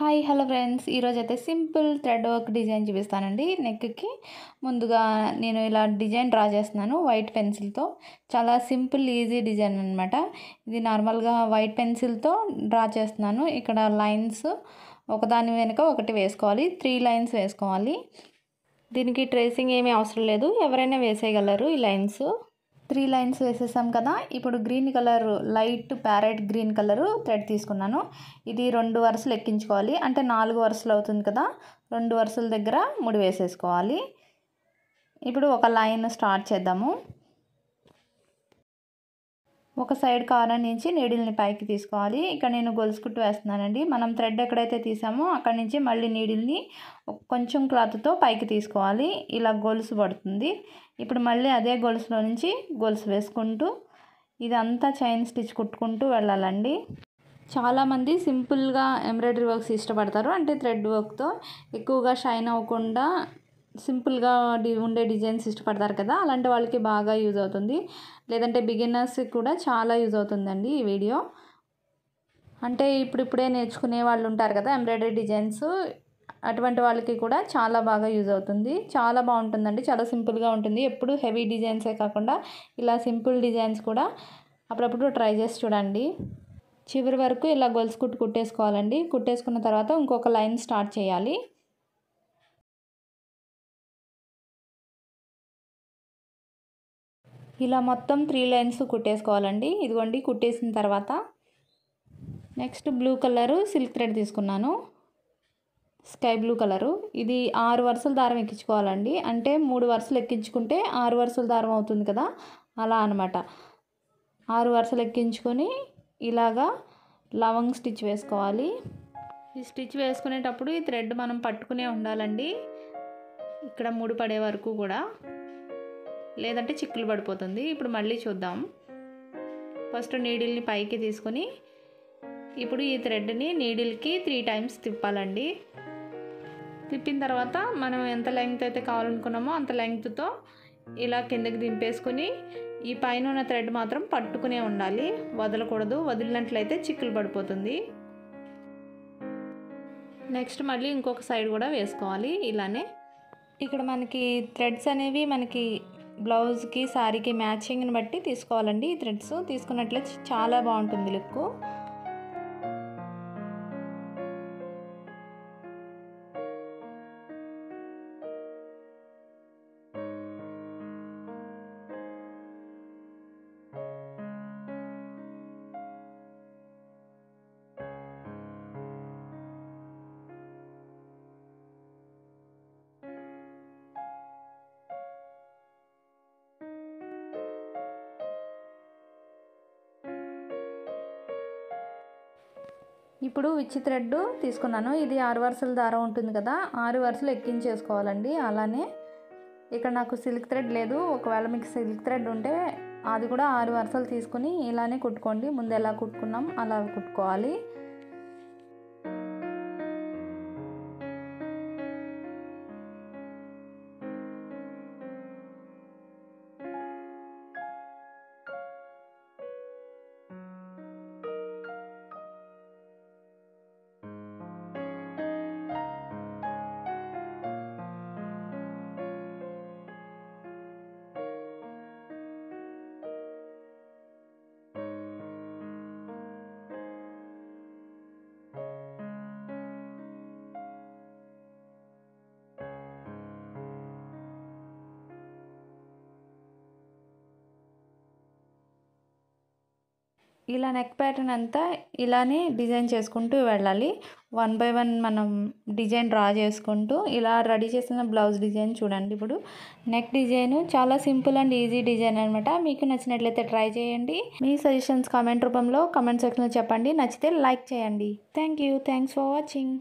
Hi hello friends, ఈరోజైతే simple thread work design చూపిస్తానండి. నెక్కి ముందుగా నేను ఇలా డిజైన్ డ్రా చేస్తున్నాను వైట్ పెన్సిల్తో. చాలా సింపుల్ ఈజీ డిజైన్ అనమాట. ఇది నార్మల్గా వైట్ పెన్సిల్తో డ్రా చేస్తున్నాను. ఇక్కడ లైన్స్ ఒకదాని వెనుక ఒకటి వేసుకోవాలి, 3 లైన్స్ వేసుకోవాలి. దీనికి ట్రేసింగ్ ఏమీ అవసరం లేదు, ఎవరైనా వేసేయగలరు ఈ లైన్స్. 3 లైన్స్ వేసేసాం కదా. ఇప్పుడు green colour, light parrot green colour thread తీసుకున్నాను. ఇది 2 వరుసలు ఎక్కించుకోవాలి, అంటే 4 వరుసలు అవుతుంది కదా. 2 వరుసల దగ్గర ముడి వేసేసుకోవాలి. ఇప్పుడు ఒక లైన్ స్టార్ట్ చేద్దాము. ఒక సైడ్ కార్నర్ నుంచి నీడిల్ని పైకి తీసుకోవాలి. ఇక్కడ నేను గొలుసు కుట్టు వేస్తున్నానండి. మనం థ్రెడ్ ఎక్కడైతే తీసామో అక్కడి నుంచి మళ్ళీ నీడిల్ని కొంచెం క్లాత్తో పైకి తీసుకోవాలి. ఇలా గొలుసు పడుతుంది. ఇప్పుడు మళ్ళీ అదే గొలుసులో నుంచి గొలుసు వేసుకుంటూ ఇదంతా చైన్ స్టిచ్ కుట్టుకుంటూ వెళ్ళాలండి. చాలామంది సింపుల్గా ఎంబ్రాయిడరీ వర్క్స్ ఇష్టపడతారు, అంటే థ్రెడ్ వర్క్తో ఎక్కువగా షైన్ అవ్వకుండా సింపుల్గా ఉండే డిజైన్స్ ఇష్టపడతారు కదా. అలాంటి వాళ్ళకి బాగా యూజ్ అవుతుంది, లేదంటే బిగినర్స్కి కూడా చాలా యూజ్ అవుతుందండి ఈ వీడియో. అంటే ఇప్పుడిప్పుడే నేర్చుకునే వాళ్ళు ఉంటారు కదా ఎంబ్రాయిడరీ డిజైన్స్, అటువంటి వాళ్ళకి కూడా చాలా బాగా యూజ్ అవుతుంది. చాలా బాగుంటుందండి, చాలా సింపుల్గా ఉంటుంది. ఎప్పుడు హెవీ డిజైన్సే కాకుండా ఇలా సింపుల్ డిజైన్స్ కూడా అప్పుడప్పుడు ట్రై చేసి చూడండి. చివరి వరకు ఇలా గొలుసు కుట్టు కుట్టేసుకోవాలండి. కుట్టేసుకున్న తర్వాత ఇంకొక లైన్ స్టార్ట్ చేయాలి. ఇలా మొత్తం 3 లైన్స్ కుట్టేసుకోవాలండి. ఇదిగోండి కుట్టేసిన తర్వాత next blue colour silk thread తీసుకున్నాను, స్కై బ్లూ కలరు. ఇది 6 వరుసల దారం ఎక్కించుకోవాలండి. అంటే 3 వరుసలు ఎక్కించుకుంటే 6 వరుసల దారం అవుతుంది కదా, అలా అనమాట. 6 వరుసలు ఎక్కించుకొని ఇలాగా లవంగ్ స్టిచ్ వేసుకోవాలి. ఈ స్టిచ్ వేసుకునేటప్పుడు ఈ థ్రెడ్ మనం పట్టుకునే ఉండాలండి, ఇక్కడ ముడి పడే వరకు కూడా, లేదంటే చిక్కులు పడిపోతుంది. ఇప్పుడు మళ్ళీ చూద్దాం. ఫస్ట్ నీడిల్ని పైకి తీసుకొని ఇప్పుడు ఈ థ్రెడ్ని నీడిల్కి 3 టైమ్స్ తిప్పాలండి. తిప్పిన తర్వాత మనం ఎంత లెంగ్త్ అయితే కావాలనుకున్నామో అంత లెంగ్త్తో ఇలా కిందకి దింపేసుకొని ఈ పైన ఉన్న థ్రెడ్ మాత్రం పట్టుకునే ఉండాలి, వదలకూడదు. వదిలినట్లయితే చిక్కులు పడిపోతుంది. నెక్స్ట్ మళ్ళీ ఇంకొక సైడ్ కూడా వేసుకోవాలి ఇలానే. ఇక్కడ మనకి థ్రెడ్స్ అనేవి మనకి బ్లౌజ్కి శారీకి మ్యాచింగ్ని బట్టి తీసుకోవాలండి. ఈ థ్రెడ్స్ తీసుకున్నట్లయితే చాలా బాగుంటుంది లుక్. ఇప్పుడు విచ్ థ్రెడ్ తీసుకున్నాను. ఇది 6 వరుసల దారం ఉంటుంది కదా, 6 వరుసలు ఎక్కించేసుకోవాలండి. అలానే ఇక్కడ నాకు సిల్క్ థ్రెడ్ లేదు, ఒకవేళ మీకు సిల్క్ థ్రెడ్ ఉంటే అది కూడా 6 వరుసలు తీసుకుని ఇలానే కుట్టుకోండి. ముందు ఎలా కుట్టుకున్నాం అలా కుట్టుకోవాలి. ఇలా నెక్ ప్యాటర్న్ అంతా ఇలానే డిజైన్ చేసుకుంటూ వెళ్ళాలి. 1 బై 1 మనం డిజైన్ డ్రా చేసుకుంటూ ఇలా రెడీ చేసిన బ్లౌజ్ డిజైన్ చూడండి. ఇప్పుడు నెక్ డిజైన్ చాలా సింపుల్ అండ్ ఈజీ డిజైన్ అనమాట. మీకు నచ్చినట్లయితే ట్రై చేయండి. మీ సజెషన్స్ కామెంట్ రూపంలో కామెంట్ సెక్షన్లో చెప్పండి. నచ్చితే లైక్ చేయండి. Thanks for watching.